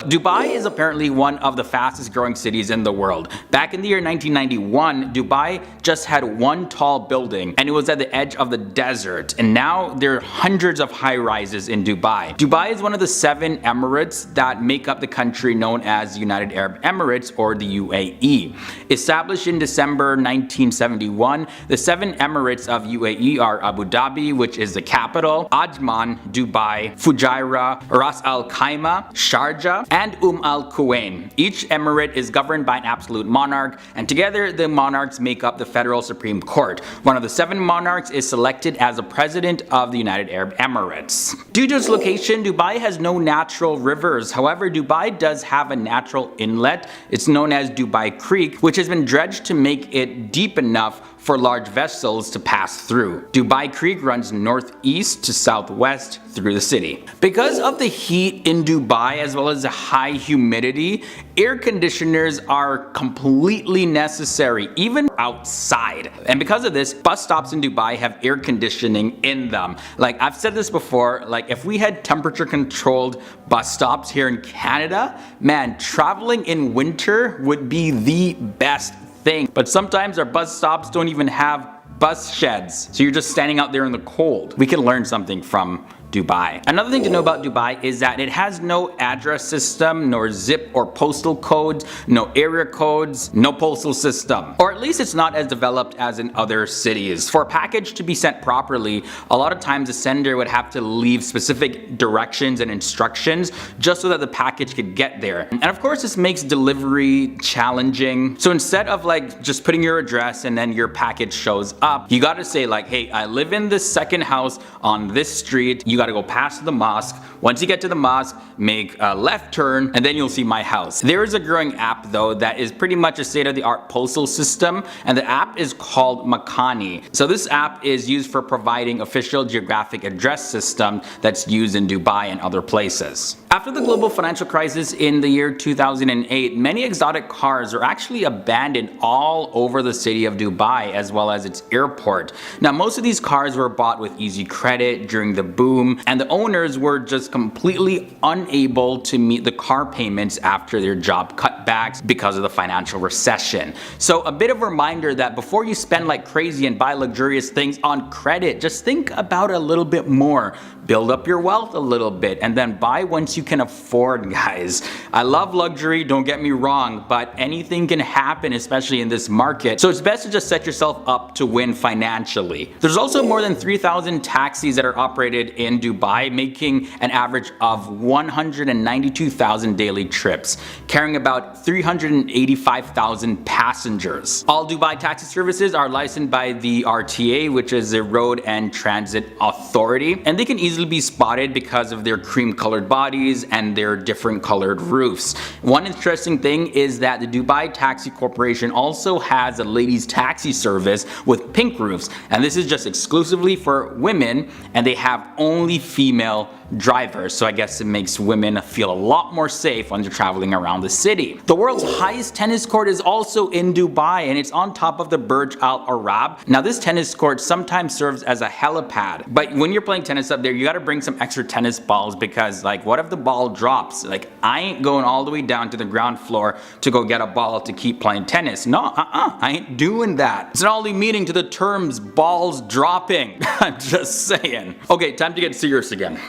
Dubai is apparently one of the fastest growing cities in the world. Back in the year 1991, Dubai just had one tall building and it was at the edge of the desert, and now there are hundreds of high rises in Dubai. Dubai is one of the 7 emirates that make up the country known as United Arab Emirates, or the UAE. Established in December 1971, the 7 emirates of UAE are Abu Dhabi, which is the capital, Ajman, Dubai, Fujairah, Ras Al Khaimah, Sharjah, and Al Quwain. Each emirate is governed by an absolute monarch, and together the monarchs make up the Federal Supreme Court. One of the 7 monarchs is selected as the president of the United Arab Emirates. Due to its location, Dubai has no natural rivers. However, Dubai does have a natural inlet. It's known as Dubai Creek, which has been dredged to make it deep enough for large vessels to pass through. Dubai Creek runs northeast to southwest through the city. Because of the heat in Dubai as well as the high humidity, air conditioners are completely necessary, even outside. And because of this, bus stops in Dubai have air conditioning in them. Like, I've said this before, like if we had temperature controlled bus stops here in Canada, man, traveling in winter would be the best thing. But sometimes our bus stops don't even have bus sheds, so you're just standing out there in the cold. We can learn something from Dubai. Another thing to know about Dubai is that it has no address system, nor zip or postal codes, no area codes, no postal system. Or at least it's not as developed as in other cities. For a package to be sent properly, a lot of times the sender would have to leave specific directions and instructions just so that the package could get there. And of course this makes delivery challenging. So instead of like just putting your address and then your package shows up, you gotta say like, hey, I live in this second house on this street. You gotta go past the mosque. Once you get to the mosque, make a left turn and then you'll see my house. There is a growing app though that is pretty much a state-of-the-art postal system, and the app is called Makani. So this app is used for providing official geographic address system that's used in Dubai and other places. After the global financial crisis in the year 2008, many exotic cars are actually abandoned all over the city of Dubai as well as its airport. Now most of these cars were bought with easy credit during the boom, and the owners were just completely unable to meet the car payments after their job cutbacks because of the financial recession. So a bit of a reminder that before you spend like crazy and buy luxurious things on credit, just think about it a little bit more. Build up your wealth a little bit and then buy once you can afford, guys. I love luxury, don't get me wrong, but anything can happen, especially in this market. So it's best to just set yourself up to win financially. There's also more than 3,000 taxis that are operated in Dubai, making an average of 192,000 daily trips, carrying about 385,000 passengers. All Dubai taxi services are licensed by the RTA, which is the Road and Transit Authority, and they can easily be spotted because of their cream colored bodies and their different colored roofs. One interesting thing is that the Dubai Taxi Corporation also has a ladies taxi service with pink roofs, and this is just exclusively for women, and they have only female drivers, so I guess it makes women feel a lot more safe when they're traveling around the city. The world's highest tennis court is also in Dubai, and it's on top of the Burj Al Arab. Now this tennis court sometimes serves as a helipad, but when you're playing tennis up there, you gotta bring some extra tennis balls, because like what if the ball drops? Like I ain't going all the way down to the ground floor to go get a ball to keep playing tennis. No, I ain't doing that. It's not only meaning to the terms balls dropping. Just saying. Okay, time to get serious again.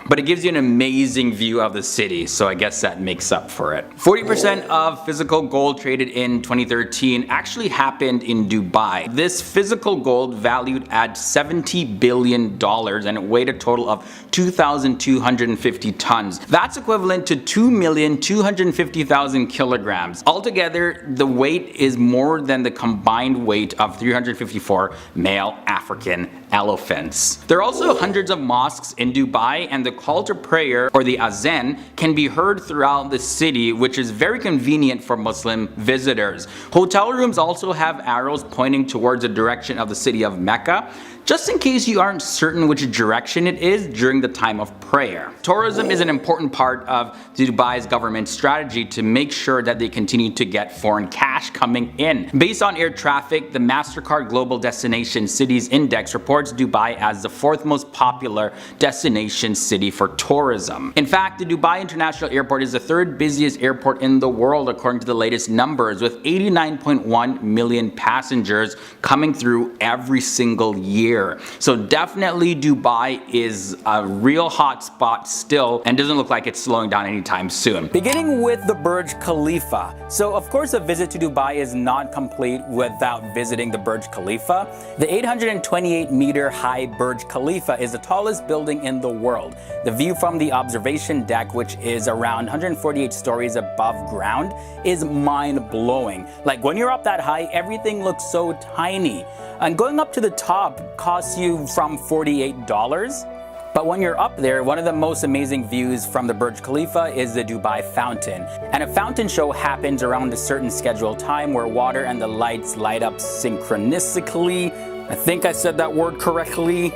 But it gives you an amazing view of the city, so I guess that makes up for it. 40% of physical gold traded in 2013 actually happened in Dubai. This physical gold valued at $70 billion and it weighed a total of 2,250 tons. That's equivalent to 2,250,000 kilograms. Altogether, the weight is more than the combined weight of 354 male African elephants. There are also hundreds of mosques in Dubai, and the call to prayer, or the azan, can be heard throughout the city, which is very convenient for Muslim visitors. Hotel rooms also have arrows pointing towards the direction of the city of Mecca. just in case you aren't certain which direction it is during the time of prayer. Tourism is an important part of Dubai's government strategy to make sure that they continue to get foreign cash coming in. Based on air traffic, the MasterCard Global Destination Cities Index reports Dubai as the 4th most popular destination city for tourism. In fact, the Dubai International Airport is the 3rd busiest airport in the world according to the latest numbers, with 89.1 million passengers coming through every single year. So definitely Dubai is a real hot spot still and doesn't look like it's slowing down anytime soon. Beginning with the Burj Khalifa. So of course a visit to Dubai is not complete without visiting the Burj Khalifa. The 828-meter high Burj Khalifa is the tallest building in the world. The view from the observation deck, which is around 148 stories above ground, is mind-blowing. Like when you're up that high, everything looks so tiny. And going up to the top costs you from $48. But when you're up there, one of the most amazing views from the Burj Khalifa is the Dubai Fountain. And a fountain show happens around a certain scheduled time where water and the lights light up synchronistically. I think I said that word correctly.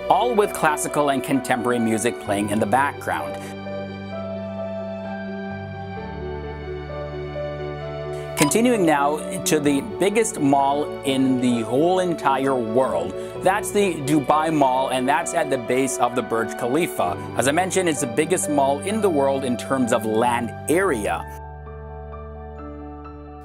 All with classical and contemporary music playing in the background. Continuing now to the biggest mall in the whole entire world. That's the Dubai Mall, and that's at the base of the Burj Khalifa. As I mentioned, it's the biggest mall in the world in terms of land area.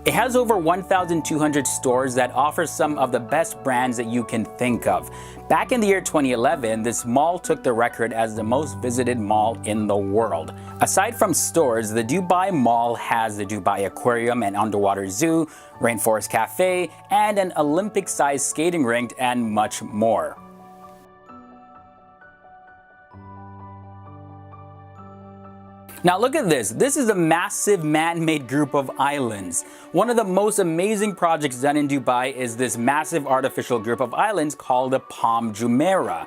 It has over 1,200 stores that offer some of the best brands that you can think of. Back in the year 2011, this mall took the record as the most visited mall in the world. Aside from stores, the Dubai Mall has the Dubai Aquarium and Underwater Zoo, Rainforest Cafe, and an Olympic-sized skating rink, and much more. Now look at this. This is a massive man-made group of islands. One of the most amazing projects done in Dubai is this massive artificial group of islands called the Palm Jumeirah.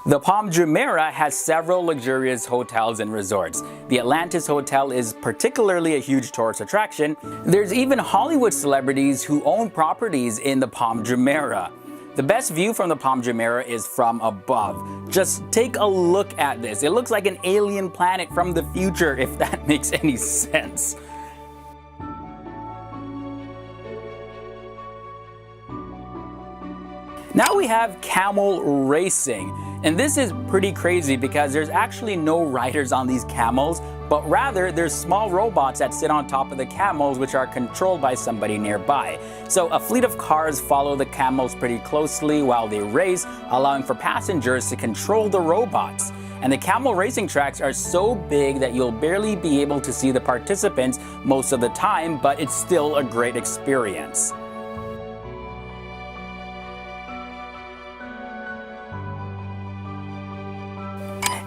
The Palm Jumeirah has several luxurious hotels and resorts. The Atlantis Hotel is particularly a huge tourist attraction. There's even Hollywood celebrities who own properties in the Palm Jumeirah. The best view from the Palm Jumeirah is from above. Just take a look at this. It looks like an alien planet from the future, if that makes any sense. Now we have camel racing. And this is pretty crazy because there's actually no riders on these camels, but rather there's small robots that sit on top of the camels which are controlled by somebody nearby. So a fleet of cars follow the camels pretty closely while they race, allowing for passengers to control the robots. And the camel racing tracks are so big that you'll barely be able to see the participants most of the time, but it's still a great experience.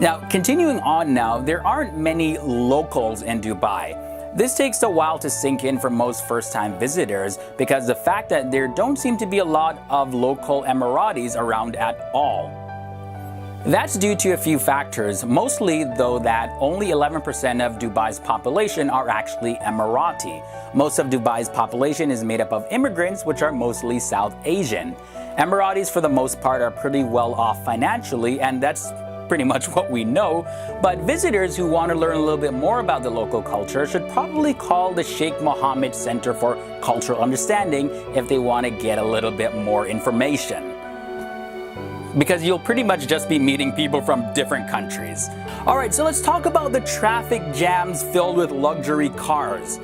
Now, continuing on now, there aren't many locals in Dubai. This takes a while to sink in for most first-time visitors because the fact that there don't seem to be a lot of local Emiratis around at all. That's due to a few factors, mostly though that only 11% of Dubai's population are actually Emirati. Most of Dubai's population is made up of immigrants, which are mostly South Asian. Emiratis for the most part are pretty well off financially, and that's pretty much what we know, but visitors who want to learn a little bit more about the local culture should probably call the Sheikh Mohammed Center for Cultural Understanding if they want to get a little bit more information. Because you'll pretty much just be meeting people from different countries. Alright, so let's talk about the traffic jams filled with luxury cars.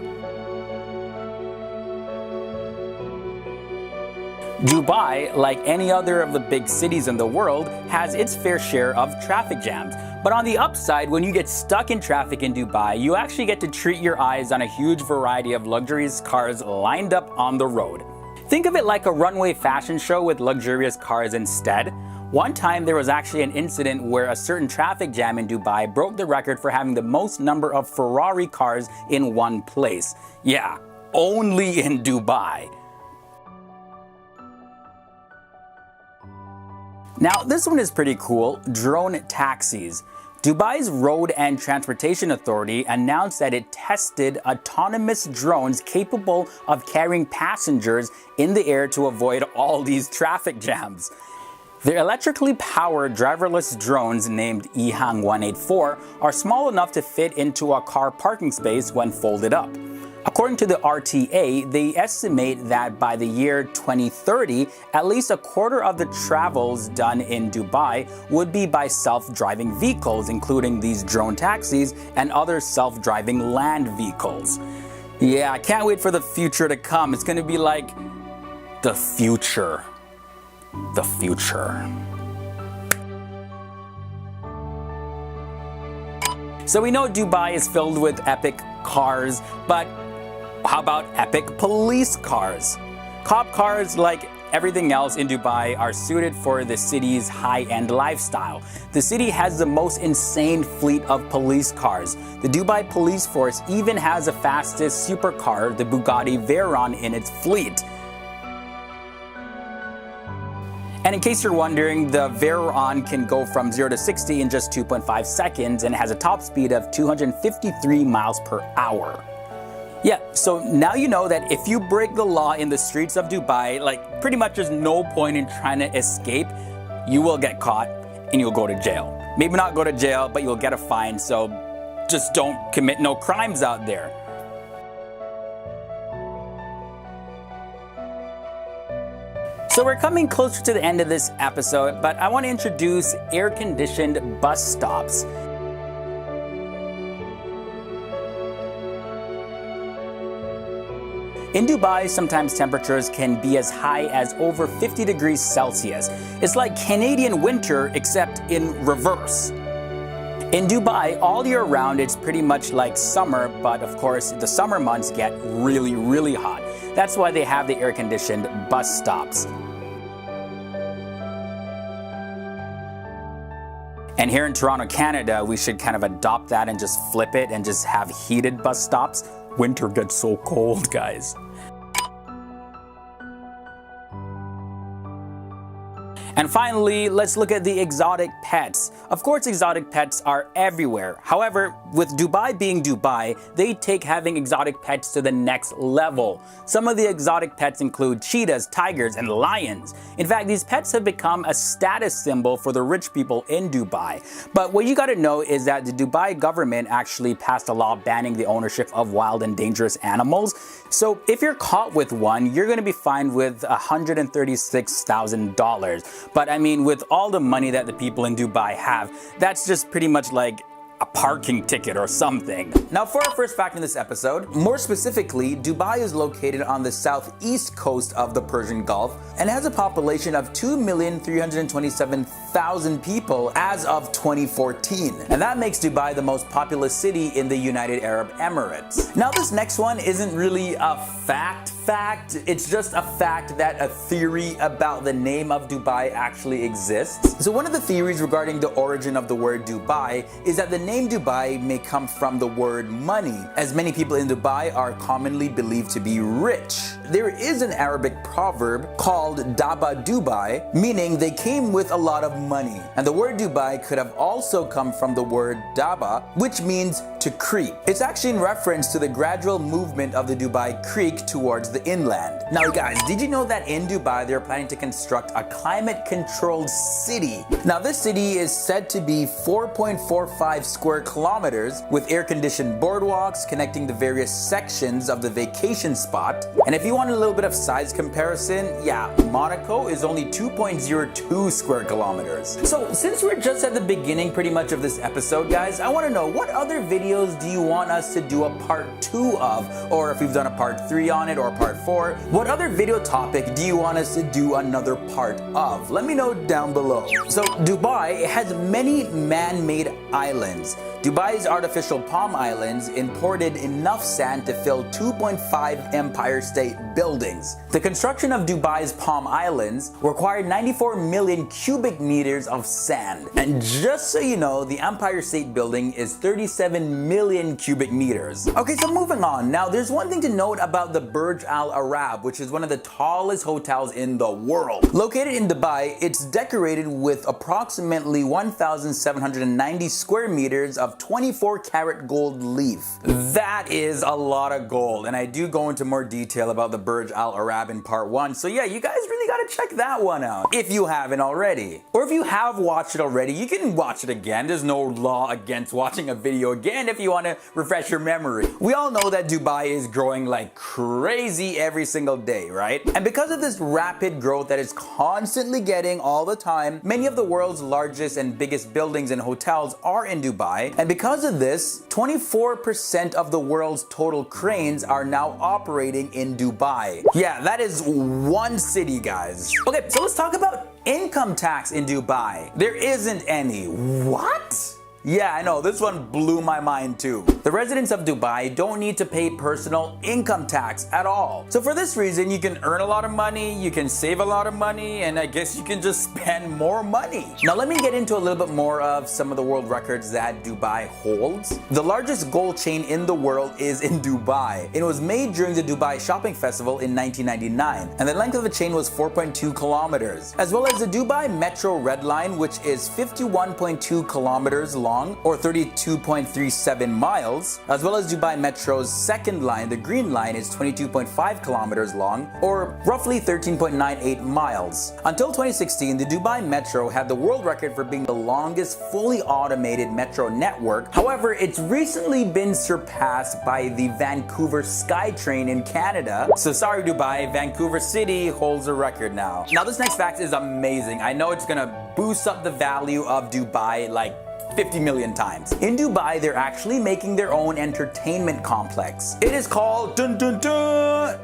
Dubai, like any other of the big cities in the world, has its fair share of traffic jams. But on the upside, when you get stuck in traffic in Dubai, you actually get to treat your eyes on a huge variety of luxurious cars lined up on the road. Think of it like a runway fashion show with luxurious cars instead. One time there was actually an incident where a certain traffic jam in Dubai broke the record for having the most number of Ferrari cars in one place. Yeah, only in Dubai. Now, this one is pretty cool, drone taxis. Dubai's Road and Transportation Authority announced that it tested autonomous drones capable of carrying passengers in the air to avoid all these traffic jams. The electrically powered driverless drones named EHang 184 are small enough to fit into a car parking space when folded up. According to the RTA, they estimate that by the year 2030, at least a quarter of the travels done in Dubai would be by self-driving vehicles, including these drone taxis and other self-driving land vehicles. Yeah, I can't wait for the future to come. It's going to be like the future. The future. So we know Dubai is filled with epic cars, but how about epic police cars? Cop cars, like everything else in Dubai, are suited for the city's high-end lifestyle. The city has the most insane fleet of police cars. The Dubai police force even has the fastest supercar, the Bugatti Veyron, in its fleet. And in case you're wondering, the Veyron can go from 0 to 60 in just 2.5 seconds and has a top speed of 253 miles per hour. Yeah, so now you know that if you break the law in the streets of Dubai, like pretty much there's no point in trying to escape. You will get caught and you'll go to jail. Maybe not go to jail, but you'll get a fine, so just don't commit no crimes out there. So we're coming closer to the end of this episode, but I want to introduce air-conditioned bus stops. In Dubai, sometimes temperatures can be as high as over 50 degrees Celsius. It's like Canadian winter, except in reverse. In Dubai, all year round, it's pretty much like summer, but of course, the summer months get really, really hot. That's why they have the air-conditioned bus stops. And here in Toronto, Canada, we should kind of adopt that and just flip it and just have heated bus stops. Winter gets so cold, guys. And finally, let's look at the exotic pets. Of course, exotic pets are everywhere. However, with Dubai being Dubai, they take having exotic pets to the next level. Some of the exotic pets include cheetahs, tigers, and lions. In fact, these pets have become a status symbol for the rich people in Dubai. But what you gotta know is that the Dubai government actually passed a law banning the ownership of wild and dangerous animals. So if you're caught with one, you're gonna be fined with $136,000. But I mean, with all the money that the people in Dubai have, that's just pretty much like a parking ticket or something. Now for our first fact in this episode, more specifically, Dubai is located on the southeast coast of the Persian Gulf and has a population of 2,327,000 people as of 2014. And that makes Dubai the most populous city in the United Arab Emirates. Now this next one isn't really a fact, it's just a fact that a theory about the name of Dubai actually exists. So one of the theories regarding the origin of the word Dubai is that the name Dubai may come from the word money, as many people in Dubai are commonly believed to be rich. There is an Arabic proverb called Daba Dubai, meaning they came with a lot of money. And the word Dubai could have also come from the word Daba, which means to creep. It's actually in reference to the gradual movement of the Dubai Creek towards the inland. Now guys, did you know that in Dubai they're planning to construct a climate-controlled city? Now this city is said to be 4.45 square kilometers with air-conditioned boardwalks connecting the various sections of the vacation spot. And if you want a little bit of size comparison, yeah, Monaco is only 2.02 square kilometers. So since we're just at the beginning pretty much of this episode, guys, I want to know, what other videos do you want us to do a part 2 of? Or if we've done a part 3 on it or part 4, what other video topic do you want us to do another part of? Let me know down below. So Dubai has many man-made islands. Dubai's artificial palm islands imported enough sand to fill 2.5 Empire State buildings. The construction of Dubai's palm islands required 94 million cubic meters of sand. And just so you know, the Empire State Building is 37 million cubic meters. Okay, so moving on. Now, there's one thing to note about the Burj Al Arab, which is one of the tallest hotels in the world. Located in Dubai, it's decorated with approximately 1,790 square meters of 24 karat gold leaf. That is a lot of gold, and I do go into more detail about the Burj Al Arab in part 1, so yeah, you guys really gotta check that one out if you haven't already. Or if you have watched it already, you can watch it again. There's no law against watching a video again if you want to refresh your memory. We all know that Dubai is growing like crazy every single day, right? And because of this rapid growth that it's constantly getting all the time, many of the world's largest and biggest buildings and hotels are in Dubai. And because of this, 24% of the world's total cranes are now operating in Dubai. Yeah, that is one city, guys. Okay, so let's talk about income tax in Dubai. There isn't any. What? Yeah, I know, this one blew my mind too. The residents of Dubai don't need to pay personal income tax at all. So for this reason, you can earn a lot of money, you can save a lot of money, and I guess you can just spend more money. Now let me get into a little bit more of some of the world records that Dubai holds. The largest gold chain in the world is in Dubai. It was made during the Dubai Shopping Festival in 1999, and the length of the chain was 4.2 kilometers. As well as the Dubai Metro Red Line, which is 51.2 kilometers long, or 32.37 miles, as well as Dubai Metro's second line, the Green Line, is 22.5 kilometers long, or roughly 13.98 miles. Until 2016, the Dubai Metro had the world record for being the longest fully automated metro network. However, it's recently been surpassed by the Vancouver SkyTrain in Canada. So sorry Dubai, Vancouver City holds a record now. Now this next fact is amazing. I know it's gonna boost up the value of Dubai like 50 million times. In Dubai, they're actually making their own entertainment complex. It is called Dubailand.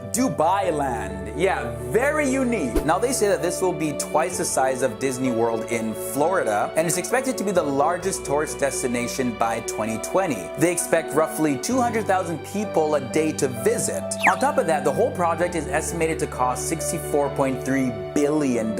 Yeah, very unique. Now they say that this will be twice the size of Disney World in Florida, and it's expected to be the largest tourist destination by 2020. They expect roughly 200,000 people a day to visit. On top of that, the whole project is estimated to cost $64.3 billion.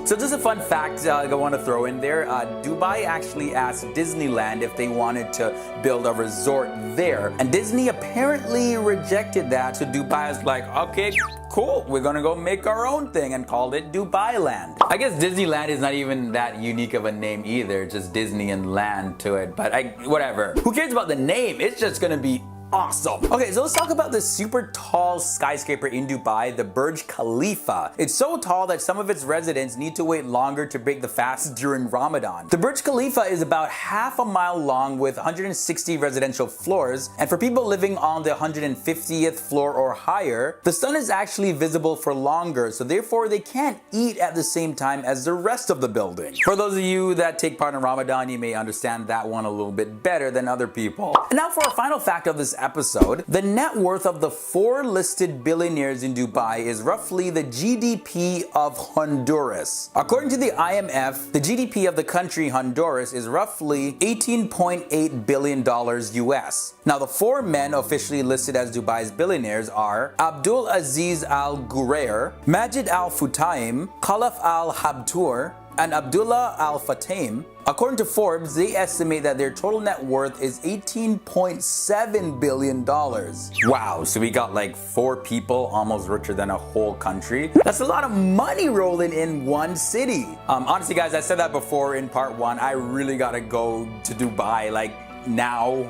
So just a fun fact I want to throw in there, Dubai actually asked Disneyland if they wanted to build a resort there, and Disney apparently rejected that. So Dubai is like, okay, cool, we're gonna go make our own thing, and called it Dubailand. I guess Disneyland is not even that unique of a name either, just Disney and land to it, but whatever. Who cares about the name? It's just gonna be awesome. Okay, so let's talk about this super tall skyscraper in Dubai, the Burj Khalifa. It's so tall that some of its residents need to wait longer to break the fast during Ramadan. The Burj Khalifa is about half a mile long with 160 residential floors, and for people living on the 150th floor or higher, the sun is actually visible for longer, so therefore they can't eat at the same time as the rest of the building. For those of you that take part in Ramadan, you may understand that one a little bit better than other people. And now for a final fact of this episode, the net worth of the 4 listed billionaires in Dubai is roughly the GDP of Honduras. According to the IMF, the GDP of the country Honduras is roughly $18.8 billion US. Now the 4 men officially listed as Dubai's billionaires are Abdul Aziz Al Ghurair, Majid Al Futtaim, Khalaf Al Habtour, and Abdullah Al Fatim. According to Forbes, they estimate that their total net worth is $18.7 billion. Wow, so we got like 4 people almost richer than a whole country. That's a lot of money rolling in one city. Honestly guys, I said that before in part 1, I really gotta go to Dubai like now,